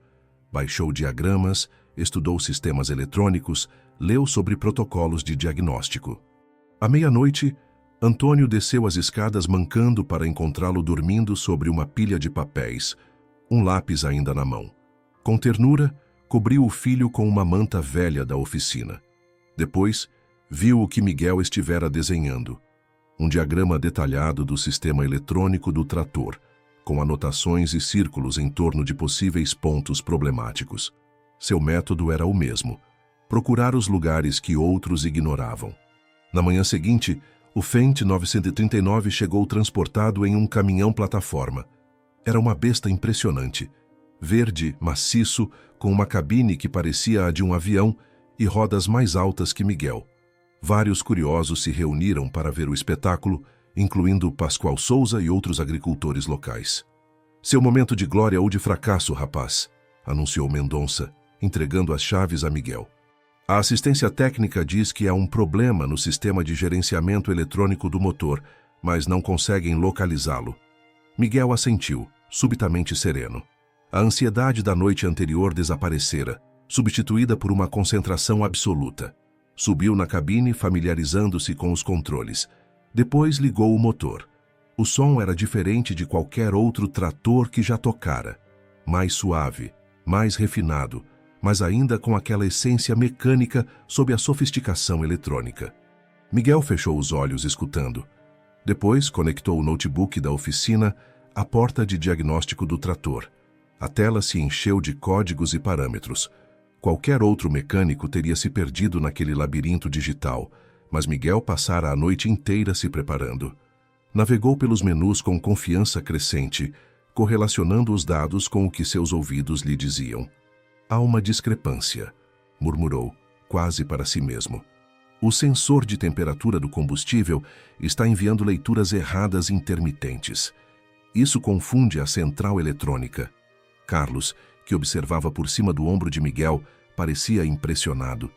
Speaker 1: Baixou diagramas, estudou sistemas eletrônicos, leu sobre protocolos de diagnóstico. À meia-noite, Antônio desceu as escadas mancando para encontrá-lo dormindo sobre uma pilha de papéis, um lápis ainda na mão. Com ternura, cobriu o filho com uma manta velha da oficina. Depois, viu o que Miguel estivera desenhando. Um diagrama detalhado do sistema eletrônico do trator, com anotações e círculos em torno de possíveis pontos problemáticos. Seu método era o mesmo: procurar os lugares que outros ignoravam. Na manhã seguinte, o Fendt 939 chegou transportado em um caminhão-plataforma. Era uma besta impressionante, verde, maciço, com uma cabine que parecia a de um avião e rodas mais altas que Miguel. Vários curiosos se reuniram para ver o espetáculo, incluindo Pascoal Souza e outros agricultores locais. "Seu momento de glória ou de fracasso, rapaz", anunciou Mendonça, entregando as chaves a Miguel. A assistência técnica diz que há um problema no sistema de gerenciamento eletrônico do motor, mas não conseguem localizá-lo. Miguel assentiu, subitamente sereno. A ansiedade da noite anterior desaparecera, substituída por uma concentração absoluta. Subiu na cabine, familiarizando-se com os controles. Depois ligou o motor. O som era diferente de qualquer outro trator que já tocara. Mais suave, mais refinado, mas ainda com aquela essência mecânica sob a sofisticação eletrônica. Miguel fechou os olhos escutando. Depois conectou o notebook da oficina à porta de diagnóstico do trator. A tela se encheu de códigos e parâmetros. Qualquer outro mecânico teria se perdido naquele labirinto digital, mas Miguel passara a noite inteira se preparando. Navegou pelos menus com confiança crescente, correlacionando os dados com o que seus ouvidos lhe diziam. Há uma discrepância, murmurou, quase para si mesmo. O sensor de temperatura do combustível está enviando leituras erradas intermitentes. Isso confunde a central eletrônica. Carlos, que observava por cima do ombro de Miguel, parecia impressionado.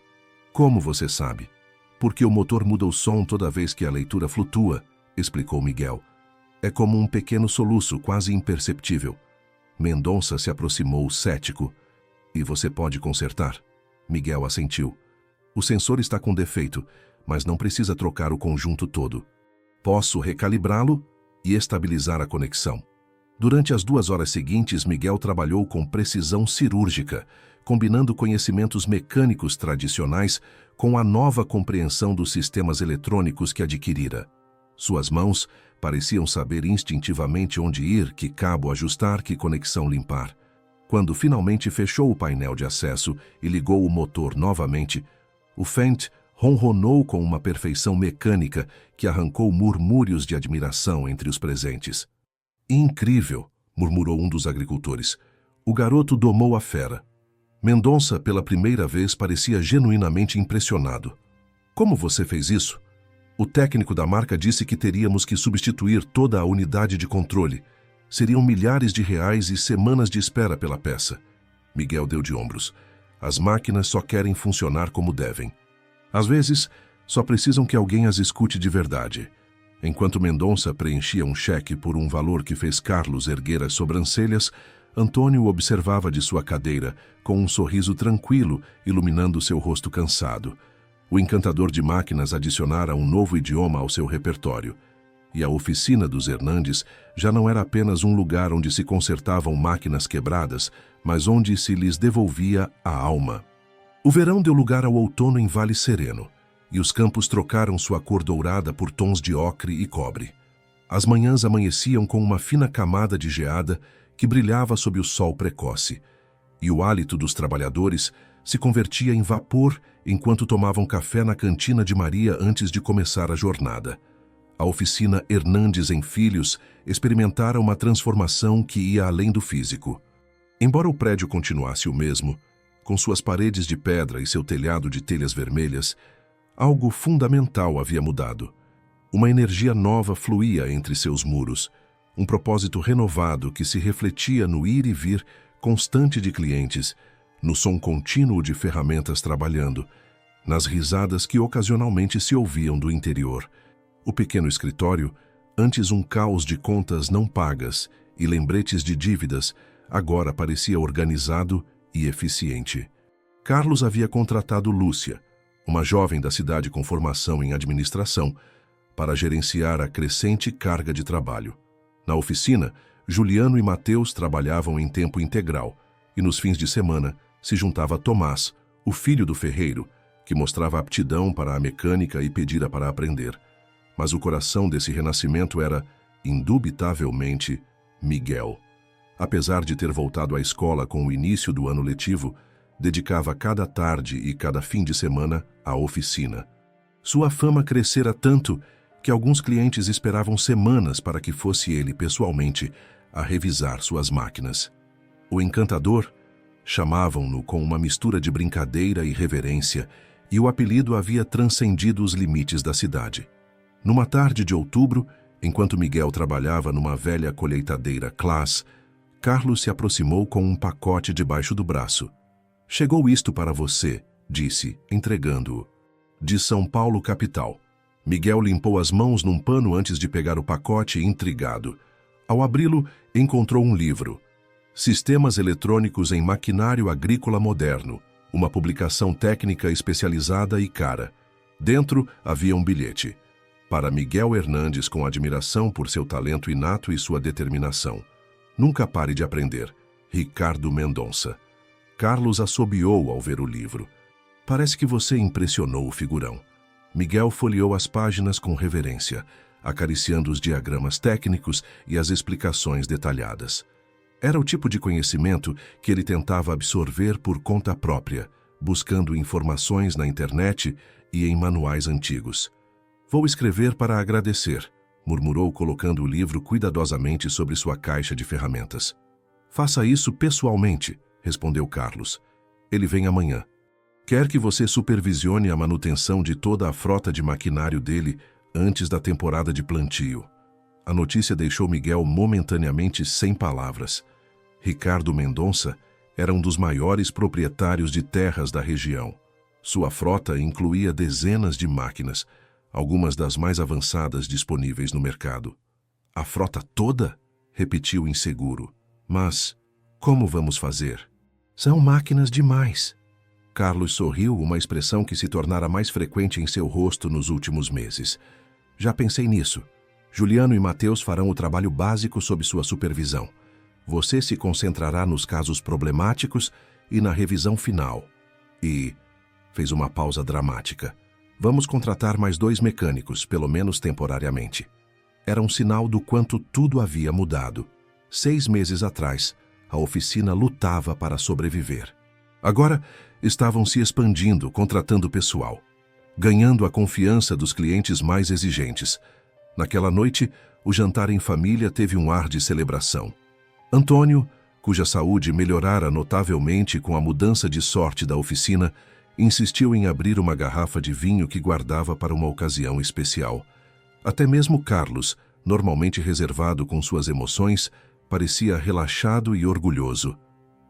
Speaker 1: Como você sabe? Porque o motor muda o som toda vez que a leitura flutua, explicou Miguel. É como um pequeno soluço, quase imperceptível. Mendonça se aproximou, cético. E você pode consertar? Miguel assentiu. O sensor está com defeito, mas não precisa trocar o conjunto todo. Posso recalibrá-lo e estabilizar a conexão. Durante as 2 horas seguintes, Miguel trabalhou com precisão cirúrgica, combinando conhecimentos mecânicos tradicionais com a nova compreensão dos sistemas eletrônicos que adquirira. Suas mãos pareciam saber instintivamente onde ir, que cabo ajustar, que conexão limpar. Quando finalmente fechou o painel de acesso e ligou o motor novamente, o Fendt ronronou com uma perfeição mecânica que arrancou murmúrios de admiração entre os presentes. Incrível, murmurou um dos agricultores. O garoto domou a fera. Mendonça, pela primeira vez, parecia genuinamente impressionado. Como você fez isso? O técnico da marca disse que teríamos que substituir toda a unidade de controle. Seriam milhares de reais e semanas de espera pela peça. Miguel deu de ombros. As máquinas só querem funcionar como devem. Às vezes, só precisam que alguém as escute de verdade. Enquanto Mendonça preenchia um cheque por um valor que fez Carlos erguer as sobrancelhas, Antônio observava de sua cadeira, com um sorriso tranquilo iluminando seu rosto cansado. O encantador de máquinas adicionara um novo idioma ao seu repertório. E a oficina dos Hernandes já não era apenas um lugar onde se consertavam máquinas quebradas, mas onde se lhes devolvia a alma. O verão deu lugar ao outono em Vale Sereno, e os campos trocaram sua cor dourada por tons de ocre e cobre. As manhãs amanheciam com uma fina camada de geada que brilhava sob o sol precoce, e o hálito dos trabalhadores se convertia em vapor enquanto tomavam café na cantina de Maria antes de começar a jornada. A oficina Hernandes em Filhos experimentara uma transformação que ia além do físico. Embora o prédio continuasse o mesmo, com suas paredes de pedra e seu telhado de telhas vermelhas, algo fundamental havia mudado. Uma energia nova fluía entre seus muros, um propósito renovado que se refletia no ir e vir constante de clientes, no som contínuo de ferramentas trabalhando, nas risadas que ocasionalmente se ouviam do interior. O pequeno escritório, antes um caos de contas não pagas e lembretes de dívidas, agora parecia organizado e eficiente. Carlos havia contratado Lúcia, uma jovem da cidade com formação em administração, para gerenciar a crescente carga de trabalho. Na oficina, Juliano e Mateus trabalhavam em tempo integral, e nos fins de semana se juntava Tomás, o filho do ferreiro, que mostrava aptidão para a mecânica e pedira para aprender. Mas o coração desse renascimento era, indubitavelmente, Miguel. Apesar de ter voltado à escola com o início do ano letivo, dedicava cada tarde e cada fim de semana à oficina. Sua fama crescera tanto que alguns clientes esperavam semanas para que fosse ele pessoalmente a revisar suas máquinas. O encantador, chamavam-no com uma mistura de brincadeira e reverência, e o apelido havia transcendido os limites da cidade. Numa tarde de outubro, enquanto Miguel trabalhava numa velha colheitadeira Claas, Carlos se aproximou com um pacote debaixo do braço. Chegou isto para você, disse, entregando-o. De São Paulo, capital. Miguel limpou as mãos num pano antes de pegar o pacote, intrigado. Ao abri-lo, encontrou um livro. Sistemas Eletrônicos em Maquinário Agrícola Moderno, uma publicação técnica especializada e cara. Dentro havia um bilhete. Para Miguel Hernandes, com admiração por seu talento inato e sua determinação. Nunca pare de aprender. Ricardo Mendonça. Carlos assobiou ao ver o livro. Parece que você impressionou o figurão. Miguel folheou as páginas com reverência, acariciando os diagramas técnicos e as explicações detalhadas. Era o tipo de conhecimento que ele tentava absorver por conta própria, buscando informações na internet e em manuais antigos. Vou escrever para agradecer, murmurou colocando o livro cuidadosamente sobre sua caixa de ferramentas. Faça isso pessoalmente, respondeu Carlos. Ele vem amanhã. Quer que você supervisione a manutenção de toda a frota de maquinário dele antes da temporada de plantio. A notícia deixou Miguel momentaneamente sem palavras. Ricardo Mendonça era um dos maiores proprietários de terras da região. Sua frota incluía dezenas de máquinas, algumas das mais avançadas disponíveis no mercado. A frota toda? Repetiu inseguro. Mas como vamos fazer? São máquinas demais. Carlos sorriu, uma expressão que se tornara mais frequente em seu rosto nos últimos meses. Já pensei nisso. Juliano e Mateus farão o trabalho básico sob sua supervisão. Você se concentrará nos casos problemáticos e na revisão final. E... fez uma pausa dramática. Vamos contratar mais 2 mecânicos, pelo menos temporariamente. Era um sinal do quanto tudo havia mudado. 6 meses atrás, a oficina lutava para sobreviver. Agora, estavam se expandindo, contratando pessoal, ganhando a confiança dos clientes mais exigentes. Naquela noite, o jantar em família teve um ar de celebração. Antônio, cuja saúde melhorara notavelmente com a mudança de sorte da oficina, insistiu em abrir uma garrafa de vinho que guardava para uma ocasião especial. Até mesmo Carlos, normalmente reservado com suas emoções, parecia relaxado e orgulhoso.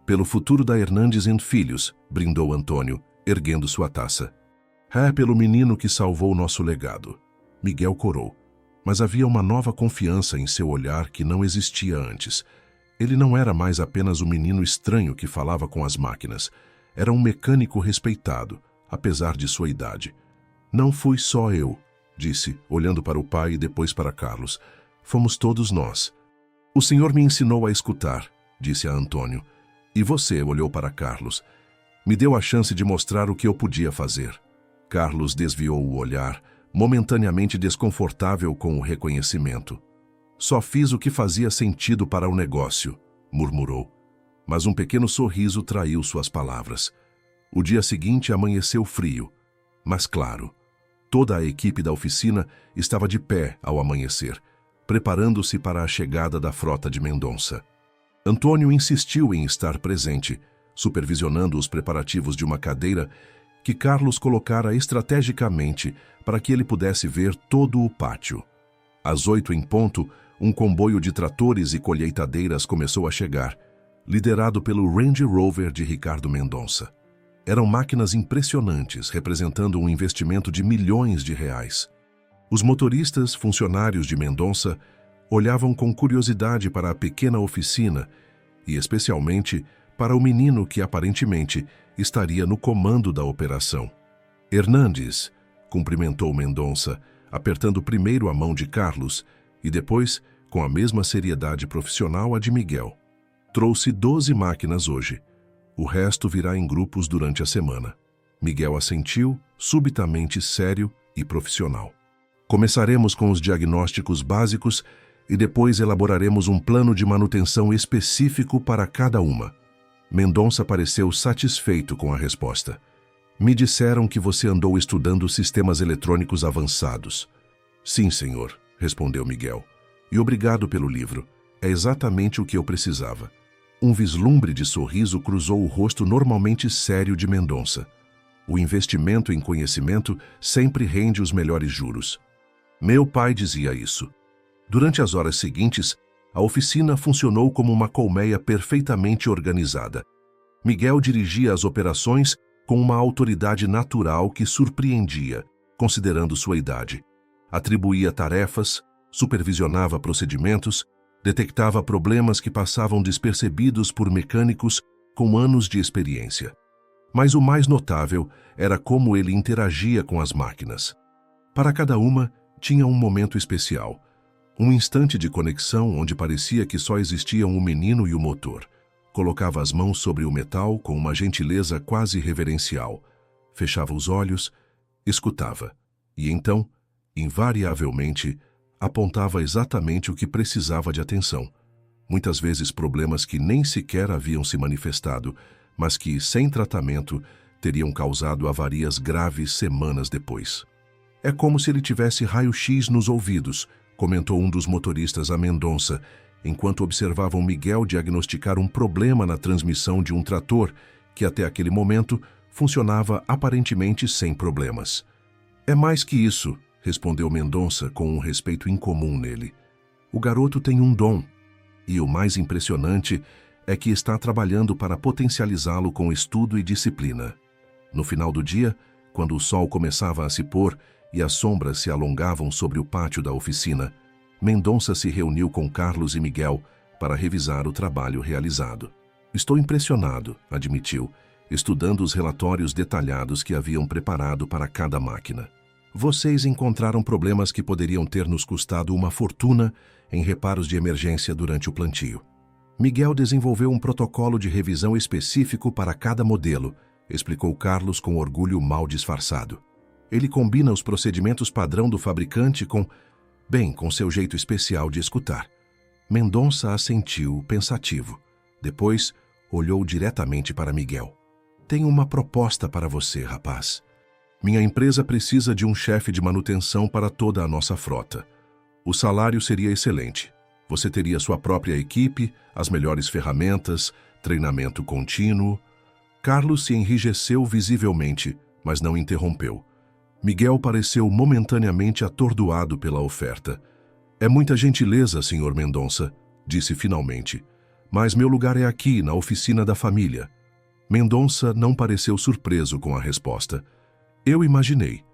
Speaker 1: Pelo futuro da Hernandes e Filhos, brindou Antônio, erguendo sua taça. É pelo menino que salvou nosso legado. Miguel corou. Mas havia uma nova confiança em seu olhar que não existia antes. Ele não era mais apenas um menino estranho que falava com as máquinas. Era um mecânico respeitado, apesar de sua idade. Não fui só eu, disse, olhando para o pai e depois para Carlos. Fomos todos nós. O senhor me ensinou a escutar, disse a Antônio. E você olhou para Carlos. Me deu a chance de mostrar o que eu podia fazer. Carlos desviou o olhar, momentaneamente desconfortável com o reconhecimento. Só fiz o que fazia sentido para o negócio, murmurou. Mas um pequeno sorriso traiu suas palavras. O dia seguinte amanheceu frio, mas claro. Toda a equipe da oficina estava de pé ao amanhecer, preparando-se para a chegada da frota de Mendonça. Antônio insistiu em estar presente, supervisionando os preparativos de uma cadeira que Carlos colocara estrategicamente para que ele pudesse ver todo o pátio. Às 8 em ponto, um comboio de tratores e colheitadeiras começou a chegar, liderado pelo Range Rover de Ricardo Mendonça. Eram máquinas impressionantes, representando um investimento de milhões de reais. Os motoristas, funcionários de Mendonça, olhavam com curiosidade para a pequena oficina e, especialmente, para o menino que aparentemente estaria no comando da operação. Hernandes, cumprimentou Mendonça, apertando primeiro a mão de Carlos e depois, com a mesma seriedade profissional, a de Miguel. Trouxe 12 máquinas hoje. O resto virá em grupos durante a semana. Miguel assentiu, subitamente sério e profissional. Começaremos com os diagnósticos básicos e depois elaboraremos um plano de manutenção específico para cada uma. Mendonça pareceu satisfeito com a resposta. Me disseram que você andou estudando sistemas eletrônicos avançados. Sim, senhor, respondeu Miguel. E obrigado pelo livro. É exatamente o que eu precisava. Um vislumbre de sorriso cruzou o rosto normalmente sério de Mendonça. O investimento em conhecimento sempre rende os melhores juros. Meu pai dizia isso. Durante as horas seguintes, a oficina funcionou como uma colmeia perfeitamente organizada. Miguel dirigia as operações com uma autoridade natural que surpreendia, considerando sua idade. Atribuía tarefas, supervisionava procedimentos, detectava problemas que passavam despercebidos por mecânicos com anos de experiência. Mas o mais notável era como ele interagia com as máquinas. Para cada uma, tinha um momento especial. Um instante de conexão onde parecia que só existiam o menino e o motor. Colocava as mãos sobre o metal com uma gentileza quase reverencial. Fechava os olhos, escutava. E então, invariavelmente, apontava exatamente o que precisava de atenção. Muitas vezes problemas que nem sequer haviam se manifestado, mas que, sem tratamento, teriam causado avarias graves semanas depois. É como se ele tivesse raio-x nos ouvidos, comentou um dos motoristas a Mendonça, enquanto observavam Miguel diagnosticar um problema na transmissão de um trator que, até aquele momento, funcionava aparentemente sem problemas. É mais que isso, respondeu Mendonça com um respeito incomum nele. O garoto tem um dom, e o mais impressionante é que está trabalhando para potencializá-lo com estudo e disciplina. No final do dia, quando o sol começava a se pôr e as sombras se alongavam sobre o pátio da oficina, Mendonça se reuniu com Carlos e Miguel para revisar o trabalho realizado. Estou impressionado, admitiu, estudando os relatórios detalhados que haviam preparado para cada máquina. Vocês encontraram problemas que poderiam ter nos custado uma fortuna em reparos de emergência durante o plantio. Miguel desenvolveu um protocolo de revisão específico para cada modelo, explicou Carlos com orgulho mal disfarçado. Ele combina os procedimentos padrão do fabricante com seu jeito especial de escutar. Mendonça assentiu, pensativo. Depois, olhou diretamente para Miguel. Tenho uma proposta para você, rapaz. Minha empresa precisa de um chefe de manutenção para toda a nossa frota. O salário seria excelente. Você teria sua própria equipe, as melhores ferramentas, treinamento contínuo. Carlos se enrijeceu visivelmente, mas não interrompeu. Miguel pareceu momentaneamente atordoado pela oferta. É muita gentileza, Sr. Mendonça, disse finalmente. Mas meu lugar é aqui, na oficina da família. Mendonça não pareceu surpreso com a resposta. Eu imaginei.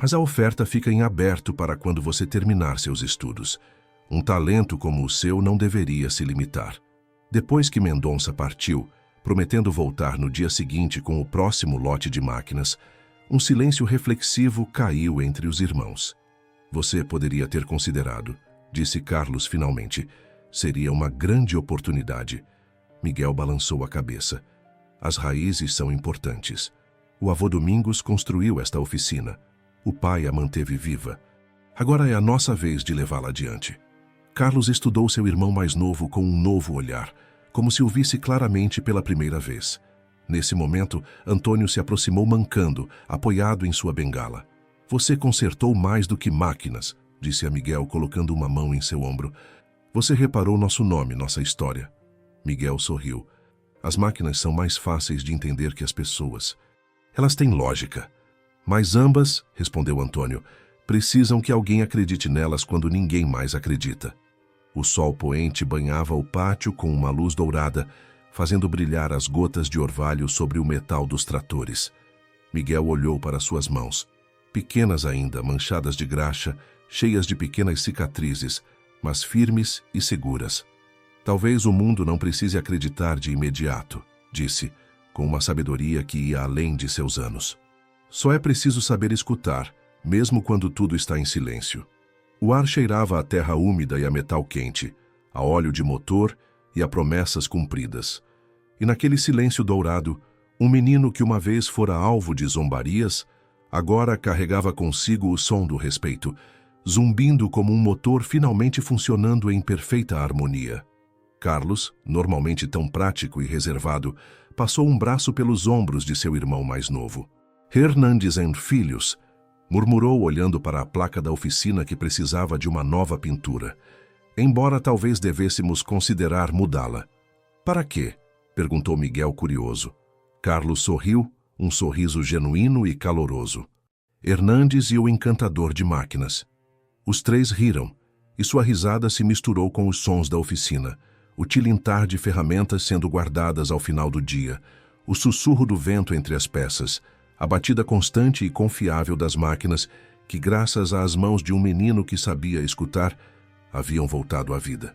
Speaker 1: Mas a oferta fica em aberto para quando você terminar seus estudos. Um talento como o seu não deveria se limitar. Depois que Mendonça partiu, prometendo voltar no dia seguinte com o próximo lote de máquinas, um silêncio reflexivo caiu entre os irmãos. Você poderia ter considerado, disse Carlos finalmente. Seria uma grande oportunidade. Miguel balançou a cabeça. As raízes são importantes. O avô Domingos construiu esta oficina. O pai a manteve viva. Agora é a nossa vez de levá-la adiante. Carlos estudou seu irmão mais novo com um novo olhar, como se o visse claramente pela primeira vez. Nesse momento, Antônio se aproximou mancando, apoiado em sua bengala. Você consertou mais do que máquinas, disse a Miguel, colocando uma mão em seu ombro. Você reparou nosso nome, nossa história. Miguel sorriu. As máquinas são mais fáceis de entender que as pessoas. Elas têm lógica. Mas ambas, respondeu Antônio, precisam que alguém acredite nelas quando ninguém mais acredita. O sol poente banhava o pátio com uma luz dourada, fazendo brilhar as gotas de orvalho sobre o metal dos tratores. Miguel olhou para suas mãos, pequenas ainda, manchadas de graxa, cheias de pequenas cicatrizes, mas firmes e seguras. Talvez o mundo não precise acreditar de imediato, disse, com uma sabedoria que ia além de seus anos. Só é preciso saber escutar, mesmo quando tudo está em silêncio. O ar cheirava a terra úmida e a metal quente, a óleo de motor e a promessas cumpridas. E naquele silêncio dourado, um menino que uma vez fora alvo de zombarias, agora carregava consigo o som do respeito, zumbindo como um motor finalmente funcionando em perfeita harmonia. Carlos, normalmente tão prático e reservado, passou um braço pelos ombros de seu irmão mais novo. Hernandes Filhos, murmurou olhando para a placa da oficina que precisava de uma nova pintura. Embora talvez devêssemos considerar mudá-la. Para quê? Perguntou Miguel curioso. Carlos sorriu, um sorriso genuíno e caloroso. Hernandes e o encantador de máquinas. Os três riram, e sua risada se misturou com os sons da oficina, o tilintar de ferramentas sendo guardadas ao final do dia, o sussurro do vento entre as peças, a batida constante e confiável das máquinas que, graças às mãos de um menino que sabia escutar, haviam voltado à vida.